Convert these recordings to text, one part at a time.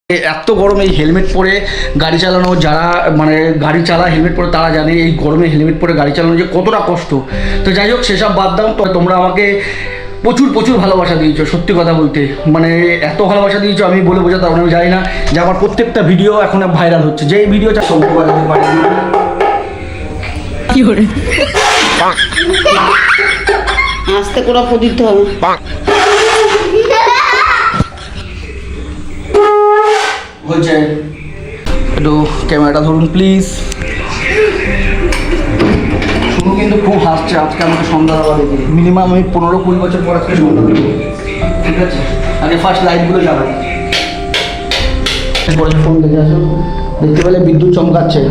এত গরমে এই হেলমেট পরে গাড়ি চালানো, যারা মানে গাড়ি চালায় হেলমেট পরে তারা জানে এই গরমে হেলমেট পরে গাড়ি চালানো যে কতটা কষ্ট। তো যাই হোক, সেসব বাদ দাও। তো তোমরা আমাকে প্রচুর প্রচুর ভালোবাসা দিয়েছো, সত্যি কথা বলতে মানে এত ভালোবাসা দিয়েছো আমি বলে বোঝাতে পারবো না। আমি জানি না যে আমার প্রত্যেকটা ভিডিও এখন ভাইরাল হচ্ছে, যে এই ভিডিওটা সঙ্গে বাজাতে পারি কি করে আস্তে করে দিতে হবে। হচ্ছে একটু ক্যামেরাটা ধরুন প্লিজ। শুধু কিন্তু খুব হাসছে আজকে আমাকে সন্ধ্যা দেওয়া দেখে। মিনিমাম আমি 15-20 বছর পর আজকে সন্ধ্যা দেবো, ঠিক আছে? আগে ফার্স্ট লাইটগুলো জ্বালাই। ফোন দেখে আসো, দেখতে পেলে বিদ্যুৎ চমকাচ্ছে।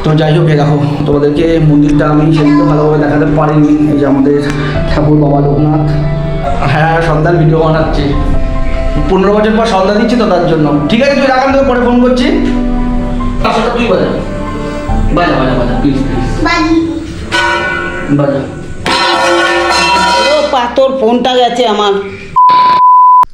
তো যাই হোক, দেখো তোমাদেরকে মন্দিরটা আমি সেদিকে ভালোভাবে দেখাতে পারিনি। এই যে আমাদের ঠাকুর বাবা লোকনাথ। হ্যাঁ, সন্ধ্যার ভিডিও বানাচ্ছি, 15 বছর পর সন্ধ্যা দিচ্ছি তো তার জন্য। ঠিক আছে, তুই রাখ, আমি তোকে পরে ফোন করছি। পাঁচশোটা তুই বাজা বাজা বাজা বাজা প্লিজ প্লিজ বাজা। ও পাতর ফোনটা গেছে আমার।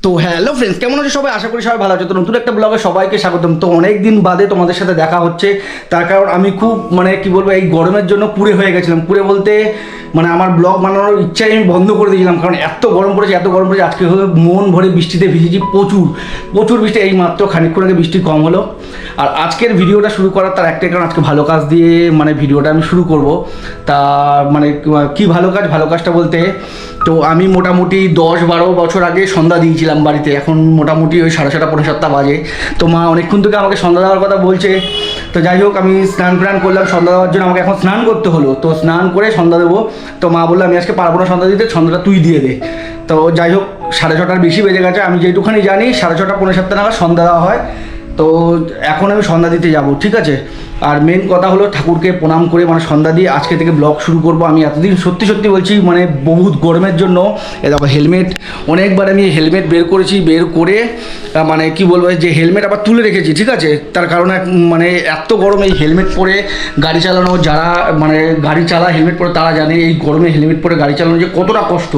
তো হ্যালো ফ্রেন্ডস, কেমন আছে সবাই? আশা করি সবাই ভালো আছে। তো নতুন একটা ব্লগে সবাইকে স্বাগতম। তো অনেক দিন বাদে তোমাদের সাথে দেখা হচ্ছে, তার কারণ আমি খুব মানে কি বলবো, এই গরমের জন্য কুড়ে হয়ে গেছিলাম। কুড়ে বলতে মানে আমার ব্লগ বানানোর ইচ্ছাই আমি বন্ধ করে দিয়েছিলাম, কারণ এত গরম পড়েছে, এত গরম পড়েছে। আজকে হলো মন ভরে বৃষ্টিতে ভিজেছি, প্রচুর প্রচুর বৃষ্টি। এই মাত্র খানিকক্ষণ আগে বৃষ্টি কম হলো। আর আজকের ভিডিওটা শুরু করার তার একটাই কারণ, আজকে ভালো কাজ দিয়ে মানে ভিডিওটা আমি শুরু করব। তা মানে কি ভালো কাজ? ভালো কাজটা বলতে তো আমি মোটামুটি 10-12 বছর আগে সন্ধ্যা দিয়েছিলাম বাড়িতে। এখন মোটামুটি ওই 6:30-7:30 বাজে। তো মা অনেকক্ষণ থেকে আমাকে সন্ধ্যা দেওয়ার কথা বলছে। তো যাই হোক, আমি স্নান করলাম সন্ধ্যা দেওয়ার জন্য। আমাকে এখন স্নান করতে হলো, তো স্নান করে সন্ধ্যা দেবো। তো মা বললো আমি আজকে পারবো না সন্ধ্যা দিতে, সন্ধ্যাটা তুই দিয়ে দে। তো যাই হোক, 6:30টার বেশি বেজে গেছে। আমি যেটুখানি জানি 6:30-6:45 নাগাদ সন্ধ্যা দেওয়া হয়। তো এখন আমি সন্ধ্যা দিতে যাব, ঠিক আছে? আর মেন কথা হলো ঠাকুরকে প্রণাম করে মানে সন্ধ্যা দিয়ে আজকে থেকে ব্লগ শুরু করব। আমি এতদিন সত্যি সত্যি বলছি মানে বহুত গরমের জন্য এ দেখো হেলমেট, অনেকবার আমি হেলমেট বের করেছি, বের করে মানে কি বলবো, যে হেলমেট আবার তুলে রেখেছি, ঠিক আছে? তার কারণ মানে এত গরমে এই হেলমেট পরে গাড়ি চালানো, যারা মানে গাড়ি চালায় হেলমেট পরে তারা জানে এই গরমে হেলমেট পরে গাড়ি চালানো যে কতটা কষ্ট।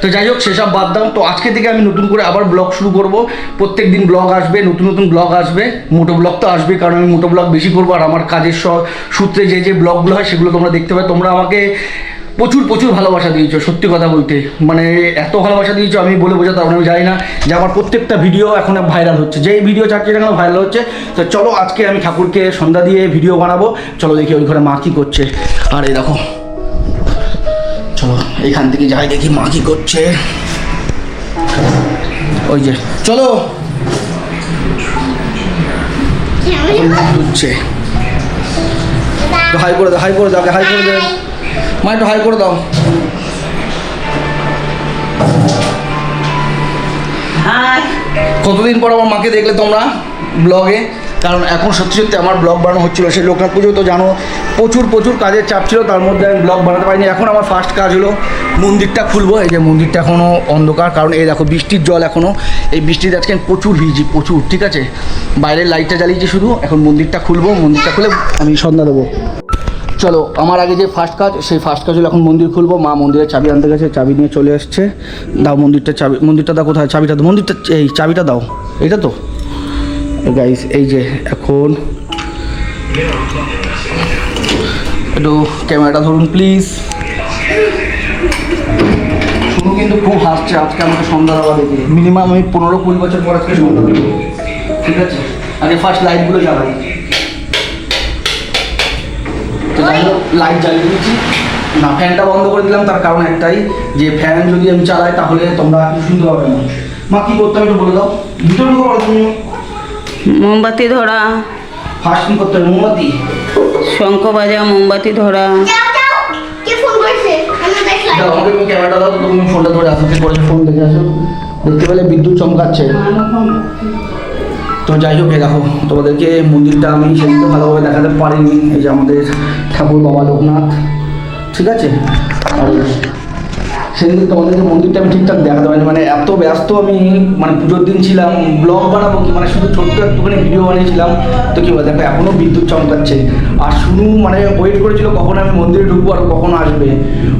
তো যাই হোক, সেসব বাদ দাও। তো আজকে থেকে আমি নতুন করে আবার ব্লগ শুরু করব। প্রত্যেক দিন ব্লগ আসবে, নতুন নতুন ব্লগ আসবে। মোটো ব্লগ তো আসবে, কারণ আমি মোটো ব্লগ বেশি করবো। আর আমার কাজের সূত্রে যে যে ব্লগগুলো হয় সেগুলো তোমরা দেখতে পাবে। তোমরা আমাকে প্রচুর প্রচুর ভালোবাসা দিয়েছো, সত্যি কথা বলতে মানে এত ভালোবাসা দিয়েছো আমি বলে বোঝাতে পারবো না। আমি জানি না যে আমার প্রত্যেকটা ভিডিও এখন ভাইরাল হচ্ছে, যে এই ভিডিও চাচ্ছি কেন ভাইরাল হচ্ছে। তো চলো আজকে আমি ঠাকুরকে সন্ধ্যা দিয়ে ভিডিও বানাবো। চলো দেখি ওই ঘরে মা কী করছে। আর এই দেখো, চলো এইখান থেকে যাই দেখি মা কী করছে। ওই যে চলো হচ্ছে, হাই করে দাও, হাই করে দাও, হাই করে দাও মা, একটু হাই করে দাও। কতদিন পর আমার মাকে দেখলে তোমরা ব্লগে? কারণ এখন সত্যি সত্যি আমার ব্লগ বানানো হচ্ছিলো। সেই লোকনাথ পুজো তো জানো, প্রচুর প্রচুর কাজের চাপ ছিল, তার মধ্যে আমি ব্লগ বানাতে পারিনি। এখন আমার ফার্স্ট কাজ হলো মন্দিরটা খুলবো। এই যে মন্দিরটা এখনও অন্ধকার, কারণ এই দেখো বৃষ্টির জল এখনও, এই বৃষ্টিতে আজকে আমি প্রচুর ভিজি, প্রচুর, ঠিক আছে? বাইরের লাইটটা জ্বালিয়েছি শুধু, এখন মন্দিরটা খুলবো। মন্দিরটা খুলে আমি সন্ধ্যা দেবো। চলো, আমার আগে যে ফার্স্ট কাজ, সেই ফার্স্ট কাজ হলো এখন মন্দির খুলবো। মা মন্দিরের চাবি আনতে গেছে, চাবি নিয়ে চলে আসছে। দাও মন্দিরটা চাবি, মন্দিরটা দাও, কোথায় চাবিটা? মন্দিরটা এই চাবিটা দাও, এটা তো গাইস। এই যে এখন একটু ক্যামেরাটা ধরুন প্লিজ। শুধু কিন্তু খুব হাসছে আজকে আমাকে সন্ধ্যা দেওয়া দেখে। মিনিমাম আমি 15-20 বছর পর আজকে সন্ধ্যা দেবো, ঠিক আছে? আগে ফার্স্ট লাইটগুলো জ্বালাই। লাইট জ্বালিয়ে দিচ্ছি না, ফ্যানটা বন্ধ করে দিলাম। তার কারণ একটাই, যে ফ্যান যদি আমি চালাই তাহলে তোমরা কিছু শুনতে পাবে না। মা কী করতে হবে একটু বলে দাও। ভিতরে ঢুকে পড়ো তুমি। মোমবাতি ধরা, ফার্স্ট কী করতে হবে? মোমবাতি, শঙ্খ বাজা, মোমবাতি ধরা। দাও আমাকে, তুমি ক্যামেরাটা দাও, তো তুমি ফোনটা ধরে আসো, পরে ফোন দেখে আসো। দেখতে পেলে বিদ্যুৎ চমকাচ্ছে। তো যাই হোক, দেখো তোমাদেরকে মন্দিরটা আমি সেদিকে ভালোভাবে দেখাতে পারিনি। এই যে আমাদের ঠাকুর বাবা লোকনাথ, ঠিক আছে? আর সেদিন তোমাদেরকে মন্দিরটা আমি ঠিকঠাক দেখাতে পারিনি, মানে এত ব্যস্ত আমি, মানে পুজোর দিন ছিলাম, ব্লগ বানাবো কি, মানে শুধু ছোট্ট একটুখানি ভিডিও বানিয়েছিলাম। তো কি বলে দেখো এখনও বিদ্যুৎ চমকাচ্ছে, আর শুনু মানে ওয়েট করেছিল কখন আমি মন্দিরে ঢুকবো আর কখন আসবে।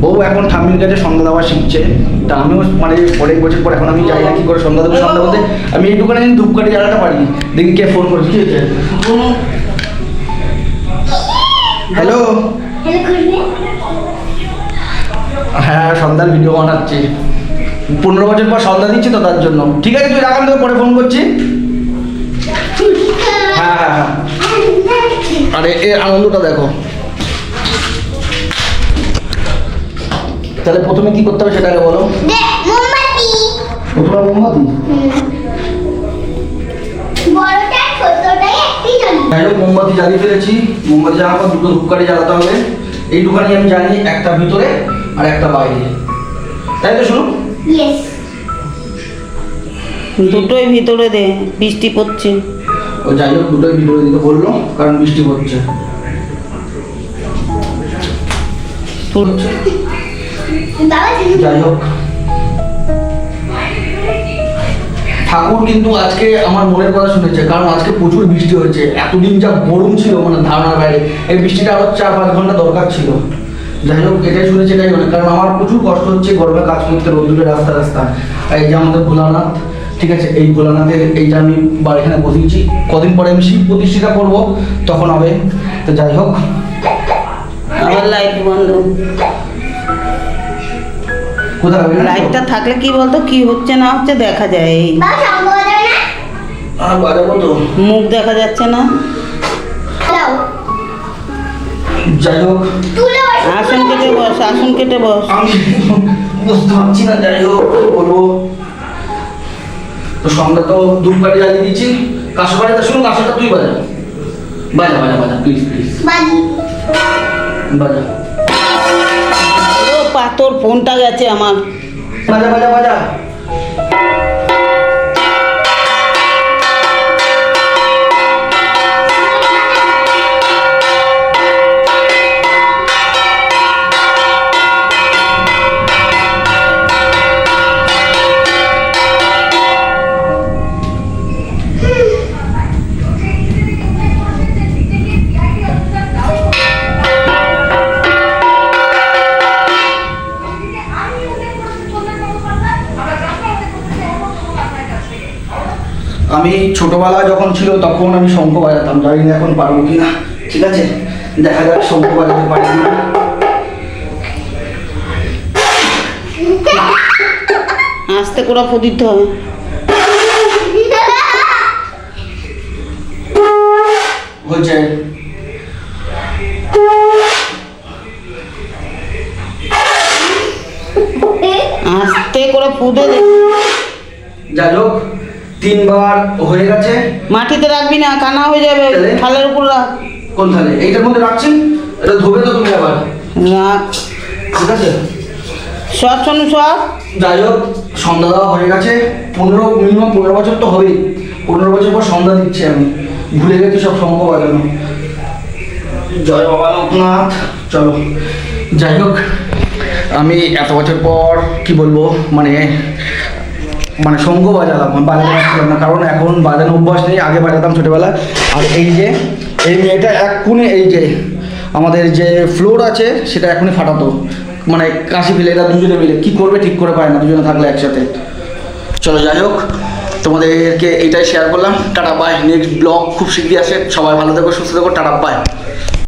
ও এখন ঠাম্মির কাছে সন্ধ্যা দেওয়া শিখছে, তা আমিও মানে অনেক বছর পর এখন আমি যাই না কি করে সন্ধ্যা দেবো। সন্ধ্যা বলতে আমি এইটুখানে ধূপকাঠি জ্বালাতে পারি। দেখি কে ফোন করেছে, কি হয়েছে? হ্যালো, হ্যাঁ সন্ধ্যার ভিডিও বানাচ্ছি, 15 বছর পর সন্ধ্যা দিচ্ছি তো তার জন্য। ঠিক আছে তুই রাখ, আমি তোকে পরে ফোন করছি। হ্যাঁ হ্যাঁ হ্যাঁ, আরে এর আনন্দটা দেখো। তাহলে প্রথমে কি করতে হবে সেটাকে বলো। প্রথমে মোমবাতি, যাই হোক মোমবাতি জ্বালিয়ে ফেলেছি। মোমবাতি জ্বালার পর দুটো ধূপকাঠি জ্বালাতে হবে। এইটুখানি আমি জানি, একটা ভিতরে আর একটা বাইরে, তাই তো? শুনুন, দুটোই ভিতরে দে, বৃষ্টি পড়ছে। ও যাই হোক দুটোই ভিতরে দিতে বললো কারণ বৃষ্টি পড়ছে। যাই হোক ঠাকুর কিন্তু আজকে আমার মনের কথা শুনেছে, কারণ আজকে প্রচুর বৃষ্টি হয়েছে। এতদিন যা গরম ছিল মানে ধারণার বাইরে, এই বৃষ্টিটা আরো 4-5 ঘন্টা দরকার ছিল। যাই হোক এটাই শুনেছে, এটাই অনেক, কারণ আমার প্রচুর কষ্ট হচ্ছে গরমে কাজ করতে, রোদ্দুরে রাস্তা রাস্তা। এই যে আমাদের ভোলানাথ, ঠিক আছে, এই ভোলানাথের এইটা আমি এখানে বসিয়েছি। কদিন পরে আমি শিব প্রতিষ্ঠিতা করবো, তখন হবে। তো যাই হোক, আবার লাইট বন্ধ। কোথায় হবে লাইটটা থাকলে কি বলতো, কি হচ্ছে না হচ্ছে দেখা যায়। এই আর বাজাবো তো, মুখ দেখা যাচ্ছে না। যাই হোক আসন কেটে বস, আসন কেটে বস। আমি বুঝতে পারছি না, যাই হোক কি বলবো। তো সন্ধ্যা তো ধূপকাঠি জ্বালিয়ে দিচ্ছি। কাশো বাজাতে শুনুন, কাশোটা তুই বাজা, বাজা বাজা বাজা প্লিজ প্লিজ বাজা। ও পাথর ফোনটা গেছে আমার। বাজা বাজা বাজা। আমি ছোটবেলা যখন ছিল তখন আমি শঙ্খ বাজাতাম, জানি না এখন পারবো কিনা। ঠিক আছে দেখা যাক শঙ্খ বাজাতে পারি কিনা। আস্তে করে ফু দিতে হবে। হচ্ছে আস্তে করে ফু দে। যাই হোক 3 বার হয়ে গেছে। মাটিতে রাখবি না, কানা হয়ে যাবে। তাহলে? থালের উপর রাখ। কোন থালে? এইটার মধ্যে রাখছি, এটা ধোবে তো তুমি আবার। রাখ, ঠিক আছে সব শোনো সব। যাই হোক সন্ধ্যা দেওয়া হয়ে গেছে। মিনিমাম 15 বছর তো হবেই। 15 বছর পর সন্ধ্যা দিচ্ছি আমি, ভুলে গেছি সব শঙ্খ বাজানো। জয় বাবা লোকনাথ। চলো যাই হোক, আমি এত বছর পর কি বলবো, মানে শঙ্খ বাজালাম, বাজাতে পারছিলাম না, কারণ এখন বাজানো অভ্যাস নেই। আগে বাজাতাম ছোটোবেলা। আর এই যে এই মেয়েটা এক কোণে, এই যে আমাদের যে ফ্লোর আছে সেটা এখনই ফাটাতো, মানে কাশি ফেলে। এরা দুজনে মিলে কি করবে ঠিক করে পায় না, দুজনে থাকলে একসাথে। চলো যাই হোক তোমাদেরকে এইটাই শেয়ার করলাম। টাটা বাই, নেক্সট ব্লগ খুব শীঘ্রই আসে। সবাই ভালো থেকো, সুস্থ থেকো, টাটা বাই।